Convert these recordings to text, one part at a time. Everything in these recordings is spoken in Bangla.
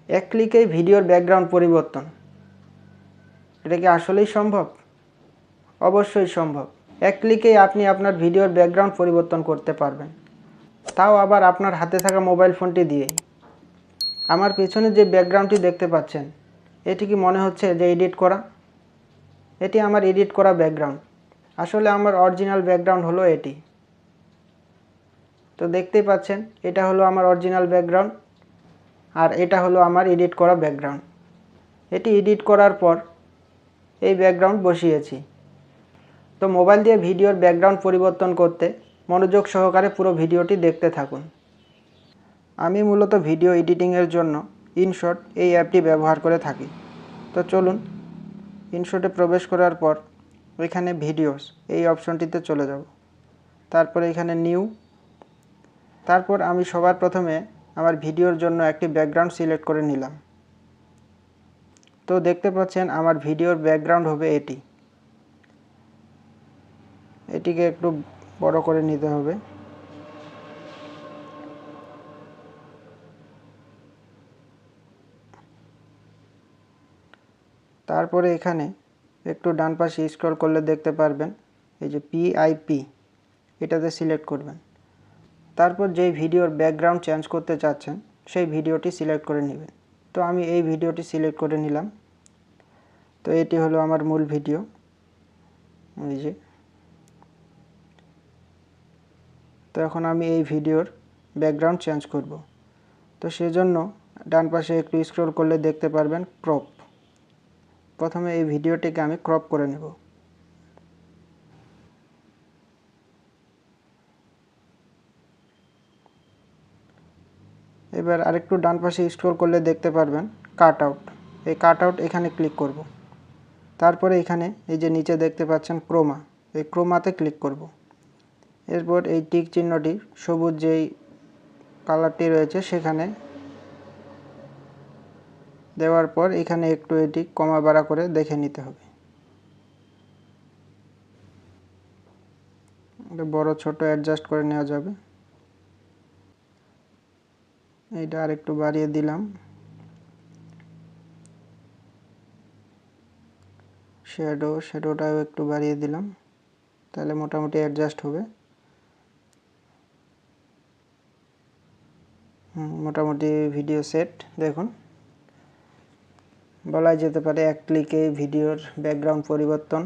এক ক্লিকেই ভিডিওর ব্যাকগ্রাউন্ড পরিবর্তন, এটা কি আসলেই সম্ভব? অবশ্যই সম্ভব। এক ক্লিকেই আপনি আপনার ভিডিওর ব্যাকগ্রাউন্ড পরিবর্তন করতে পারবেন, তাও আবার আপনার হাতে থাকা মোবাইল ফোনটি দিয়েই। আমার পেছনে যে ব্যাকগ্রাউন্ডটি দেখতে পাচ্ছেন, এটি কি মনে হচ্ছে যে এডিট করা? এটি আমার এডিট করা ব্যাকগ্রাউন্ড। আসলে আমার অরিজিনাল ব্যাকগ্রাউন্ড হলো এটি। তো দেখতেই পাচ্ছেন, এটা হলো আমার অরিজিনাল ব্যাকগ্রাউন্ড আর এটা হলো আমার এডিট করা ব্যাকগ্রাউন্ড। এটি এডিট করার পর এই ব্যাকগ্রাউন্ড বসিয়েছি। তো মোবাইল দিয়ে ভিডিওর ব্যাকগ্রাউন্ড পরিবর্তন করতে মনোযোগ সহকারে পুরো ভিডিওটি দেখতে থাকুন। আমি মূলত ভিডিও এডিটিংয়ের জন্য ইনশট এই অ্যাপটি ব্যবহার করে থাকি। তো চলুন, ইনশটে প্রবেশ করার পর এখানে ভিডিওস এই অপশনটিতে চলে যাব। তারপরে এখানে নিউ। তারপর আমি সবার প্রথমে আমার ভিডিওর জন্য একটি ব্যাকগ্রাউন্ড সিলেক্ট করে নিলাম। তো দেখতে পাচ্ছেন আমার ভিডিওর ব্যাকগ্রাউন্ড হবে এটি। এটিকে একটু বড় করে নিতে হবে। তারপরে এখানে একটু ডান পাশে স্ক্রল করলে দেখতে পারবেন এই যে পিআইপি, এটাতে সিলেক্ট করবেন। তারপর যেই ভিডিওর ব্যাকগ্রাউন্ড চেঞ্জ করতে চাচ্ছেন সেই ভিডিওটি সিলেক্ট করে নেবেন। তো আমি এই ভিডিওটি সিলেক্ট করে নিলাম। তো এটি হলো আমার মূল ভিডিও। এই যে, তো এখন আমি এই ভিডিওর ব্যাকগ্রাউন্ড চেঞ্জ করব। তো সেজন্য ডান পাশে একটু স্ক্রল করলে দেখতে পারবেন ক্রপ। প্রথমে এই ভিডিওটিকে আমি ক্রপ করে নেব। এবার আরেকটু ডান পাশে স্ক্রল করলে দেখতে পারবেন কাট আউট। এই কাট আউট এখানে ক্লিক করব। তারপরে এখানে এই যে নিচে দেখতে পাচ্ছেন ক্রোমা, এই ক্রোমাতে ক্লিক করব। এরপর এই টিক চিহ্নটি সবুজ যেই কালারটি রয়েছে সেখানে দেওয়ার পর এখানে একটু এটি কমা বাড়া করে দেখে নিতে হবে। বড় ছোট অ্যাডজাস্ট করে নেওয়া যাবে। এইটা আরেকটু বাড়িয়ে দিলাম। শ্যাডোটাও একটু বাড়িয়ে দিলাম, তাহলে মোটামুটি অ্যাডজাস্ট হবে। মোটামুটি ভিডিও সেট। দেখুন, বলাই যেতে পারে এক ক্লিকে ভিডিওর ব্যাকগ্রাউন্ড পরিবর্তন।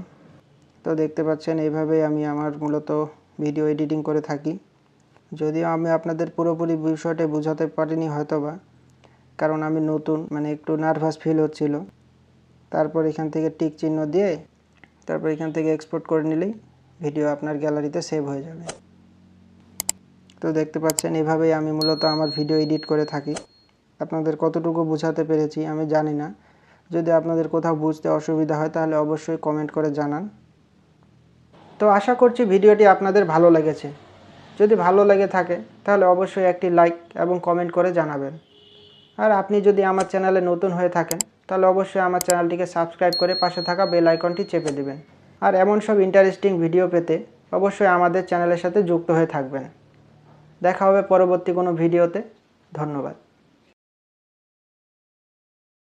তো দেখতে পাচ্ছেন এইভাবেই আমি আমার মূলত ভিডিও এডিটিং করে থাকি। যদিও আমি আপনাদের পুরোপুরি বিষয়টা বোঝাতে পারিনি হয়তোবা, কারণ আমি নতুন, মানে একটু নার্ভাস ফিল হচ্ছিল। তারপর এখান থেকে টিক চিহ্ন দিয়ে তারপর এখান থেকে এক্সপোর্ট করে নিলেই ভিডিও আপনার গ্যালারিতে সেভ হয়ে যাবে। তো দেখতে পাচ্ছেন এভাবেই আমি মূলত আমার ভিডিও এডিট করে থাকি। আপনাদের কতটুকু বোঝাতে পেরেছি আমি জানি না। যদি আপনাদের কোথাও বুঝতে অসুবিধা হয় তাহলে অবশ্যই কমেন্ট করে জানান। তো আশা করছি ভিডিওটি আপনাদের ভালো লেগেছে। যদি ভালো লেগে থাকে তাহলে অবশ্যই একটি লাইক এবং কমেন্ট করে জানাবেন। আর আপনি যদি আমার চ্যানেলে নতুন হয়ে থাকেন তাহলে অবশ্যই আমার চ্যানেলটিকে সাবস্ক্রাইব করে পাশে থাকা বেল আইকনটি চেপে দেবেন। আর এমন সব ইন্টারেস্টিং ভিডিও পেতে অবশ্যই আমাদের চ্যানেলের সাথে যুক্ত হয়ে থাকবেন। দেখা হবে পরবর্তী কোনো ভিডিওতে। ধন্যবাদ।